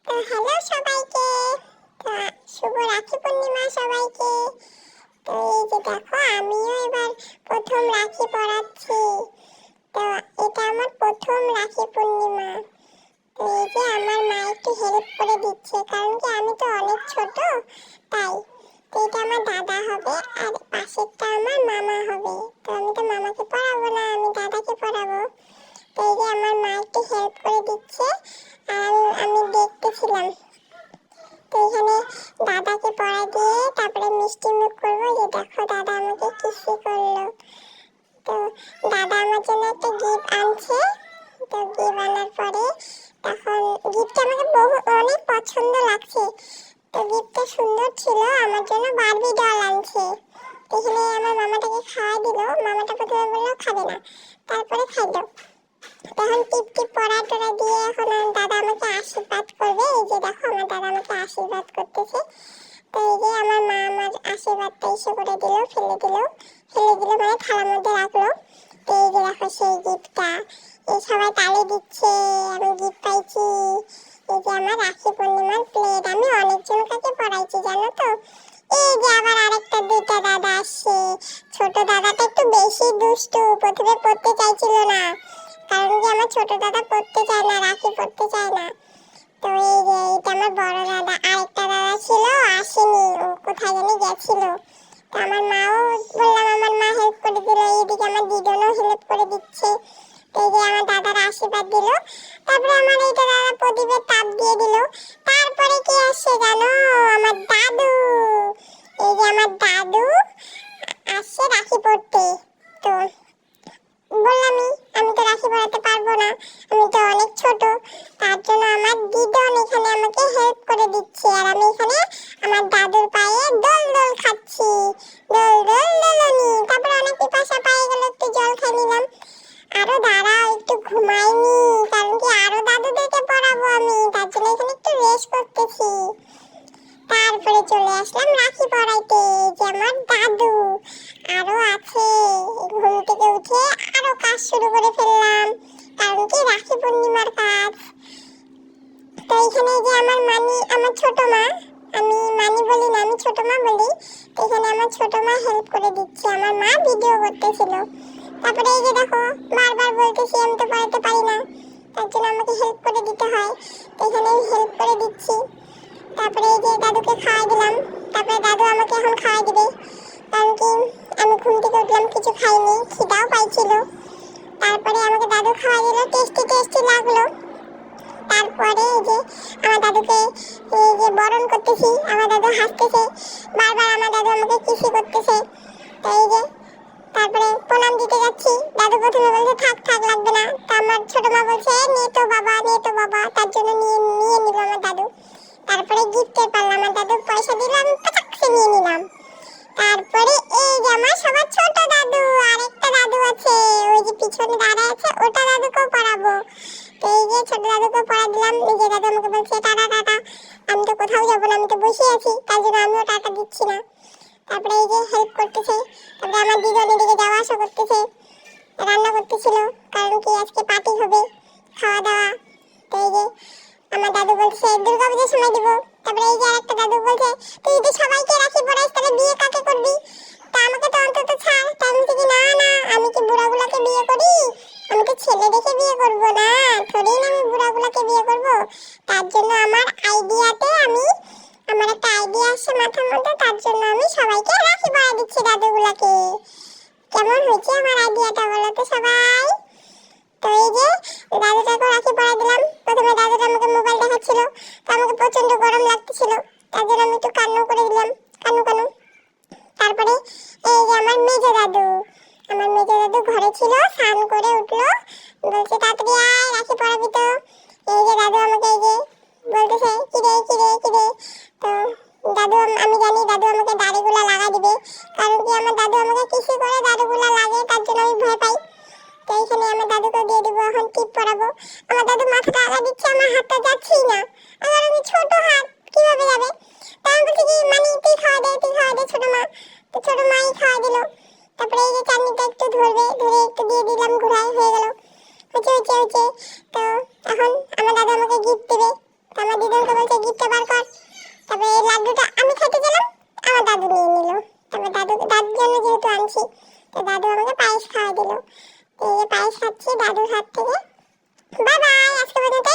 তো হ্যালো সবাইকে। তো শুভ রাখি পূর্ণিমা সবাইকে। তো এই যে দেখো আমিও এবার প্রথম রাখি পরাচ্ছি। তো এটা আমার প্রথম রাখি পূর্ণিমা। তো এই যে আমার মা একটু হেল্প করে দিচ্ছে, কারণ কি আমি তো অনেক ছোট, তাই। তো এটা আমার দাদা হবে আর পাশেরটা আমার মামা হবে। তো আমি তো মামাকে পরাবো না, আমি দাদাকে পরাবো। তো এই যে আমার মা একটু হেল্প করে দিচ্ছে আর আমি দেখতেছিলাম। তো এখানে দাদাকে পরাই দিয়ে তারপরে মিষ্টি মুখ করবো। যে দেখো দাদা আমাকে কিসি করলো। তো দাদা আমার জন্য একটা গিফট আনছে। তো গিফট আনার পরে তখন গিফটটা আমাকে অনেক পছন্দ লাগছে। তো গিফটটা সুন্দর ছিল, আমার জন্য বারবি ডল আনছে। তো এখানে আমার মামাটাকে খাওয়াই দিল। মামাটা প্রথমে বললো খাবে না, তারপরে খাইলো। তখন টিপ টিপ পড়া টড়া দিয়ে এখন দাদা আমাকে আশীর্বাদ করবে। এই যে দেখো আমার দাদা আমাকে আশীর্বাদ করতেছে। তো এই যে আমার মা আমার আশীর্বাদটা ইসে করে দিল, ফেলে দিল মানে থালার মধ্যে রাখলো। তো এই যে দেখো সেই গিফটটা, এই সবাই তালি দিচ্ছে, আমি গিফট পাইছি। এই যে আমার রাখি পূর্ণিমার প্লেট, আমি অনেকজনকে পড়াইছি জানো তো। এই যে আবার আরেকটা দুইটা দাদা আসছে। ছোট দাদাটা একটু বেশি দুষ্টু, প্রথমে পড়তে চাইছিল না, কারণ কি আমার ছোট দাদা পড়তে চায় না, রাখি পড়তে চায় না। তো এই যে এটা আমার বড় দাদা, আরেকটা দাদা ছিল আসেনি, ও কোথায় জানি গেছিল। তো আমার মাও বললাম, আমার মা হেল্প করে দিল, এইদিকে আমার দিদনও হেল্প করে দিচ্ছে। তো এই যে আমার দাদার আশীর্বাদ দিল, তারপরে আমার এইটা দাদা প্রদীপের তাপ দিয়ে দিল। তারপরে কি আসছে জানো, আমার দাদু। এই যে আমার দাদু আসছে রাখি পড়তে। তো বললামই আমি তো রাখি পরাতে পারবো না, আমি তো অনেক ছোট। তার জন্য আমার দিদন এখানে আমাকে হেল্প করে দিচ্ছে, আর আমি এখানে আমার দাদুর পায়ে দোল দোল খাচ্ছি, দোল দোল দোলনি। তারপর অনেক পিপাসা পেয়ে গেল, একটু জল খেয়ে নিলাম। আরো দাঁড়াও, একটু ঘুমাইনি, কারণ কি আরো দাদুদেরকে পড়াবো আমি, তার জন্য এখানে একটু রেস্ট করতেছি। তারপরে চলে আসলাম রাখি পরাইতে। যে আমার দাদু আরো আছে, ঘুম থেকে উঠে আরো কাজ শুরু করে ফেললাম, কারণ কি রাখি পূর্ণিমার কাজ। তো এখানে যে আমার মানি, আমার ছোট মা, আমি মানি বলি না, আমি ছোট মা বলি। তো এখানে আমার ছোট মা হেল্প করে দিচ্ছে, আমার মা ভিডিও করতেছিল। তারপরে এই যে দেখো বারবার বলতেছি আমি তো পড়াতে পারি না, তার জন্য আমাকে হেল্প করে দিতে হয়। তো এখানে আমি হেল্প করে দিচ্ছি। তারপরে এই যে দাদুকে খাওয়াই দিলাম, তারপরে দাদু আমাকে এখন খাওয়াই দিবে, কারণ কি আমি ঘুম থেকে উঠলাম কিছু খাইনি, খিদাও পাইছিল। তারপরে আমাকে দাদু খাওয়াই দিল, টেস্টি টেস্টি লাগলো। তারপরে এই যে আমার দাদুকে এই যে বরণ করতেছি, আমার দাদু হাসতেছে, বারবার আমার দাদু আমাকে কিসি করতেছে। তো এই যে তারপরে প্রণাম দিতে যাচ্ছি, দাদু প্রথমে বলছে থাক থাক লাগবে না। তো আমার ছোট মা বলছে নে তো বাবা, নে তো বাবা, তার জন্য নিয়ে নিয়ে নিল আমার দাদু। তারপরে গিফটের পাল্লা, আমার দাদু পয়সা দিল, আমি পটাকসে নিয়ে নিলাম। তারপরে এই যে আমার সবার ছোট দাদু, আরেকটা দাদু আছে ওই যে পিছনে দাঁড়ায় আছে, ওটা দাদুকেও পড়াবো। তো এই যে ছোট দাদুকে পড়া দিলাম, নিজে দাদু আমাকে বলছে টাটা টাটা। আমি তো কোথাও যাবো না, আমি তো বসে আছি, তার জন্য আমিও টাটা দিচ্ছি না। তারপরে এই যে হেল্প করতেছে, তারপরে আমার দিদন এদিকে যাওয়া আসা করতেছে, রান্না করতেছিল, কারণ কি আজকে পার্টি হবে, খাওয়া দাওয়া। তো এই যে আমার দাদু বলছে দুর্গাপূজার সময় দিব। তারপরে এই যে আরেকটা দাদু বলছে তুই যদি সবাইকে রাখি পরাইস তাহলে বিয়ে কাকে করবি, তা আমাকে তো অন্তত ছাড়। তাই আমি কি না না, আমি কি বুড়াগুলাকে বিয়ে করি, আমি তো ছেলে দেখে বিয়ে করব না, থোড়ি না আমি বুড়াগুলাকে বিয়ে করব। তার জন্য আমার আইডিয়াতে আমার একটা আইডিয়া আসছে মাথার মধ্যে, তার জন্য আমি সবাইকে রাখি পরাই দিচ্ছি দাদুগুলাকে। কেমন হয়েছে আমার আইডিয়াটা বলো তো সবাই। তো এই যে দাদুটাকে রাখি পরাই দিলাম। প্রথমে দাদুটা আমাকে মোবাইল দেখাচ্ছিল, তো আমাকে প্রচন্ড গরম লাগতেছিল, তার জন্য আমি একটু কান্না করে দিলাম, কানু কানু। তারপরে এই যে আমার মেজো দাদু ঘরে ছিল, স্নান করে উঠলো, বলছে তাড়াতাড়ি আয় রাখি পরাবি তো। এই যে দাদু আমাকে এই যে বলতেছে কিরে কিরে কিরে। তো দাদু, আমি জানি দাদু আমাকে দাড়িগুলা লাগা দিবে, কারণ কি আমার দাদু আমাকে কিসি করে দাড়িগুলা লাগে, তার জন্য আমি ভয় পাই। তো এইখানে আমার দাদুকে দিয়ে দিব, এখন টিপ পরাবো। আমার দাদু মাথাটা আগা দিচ্ছে, আমার হাতটা যাচ্ছেই না, আমার আমি ছোট হাত কিভাবে যাবে। তাই আমি বলছি কি মানে তুই খাওয়া দে, তুই খাওয়া দে ছোট মা। তো ছোট মাই খাওয়া দিল। তারপরে এই যে চাটনিটা একটু ধরবে, ধরে একটু দিয়ে দিলাম, ঘুরাই হয়ে গেল, হচ্ছে হচ্ছে হচ্ছে। তো এখন আমার দাদু আমাকে গিফট দেবে। তো আমার দিদনকে দাদুর জন্য যেহেতু আনছি, তো দাদু আমাকে পায়েস খাওয়া দিল। তো এই যে পায়েস খাচ্ছি দাদুর হাত থেকে। বাই বাই, আজকে পর্যন্ত।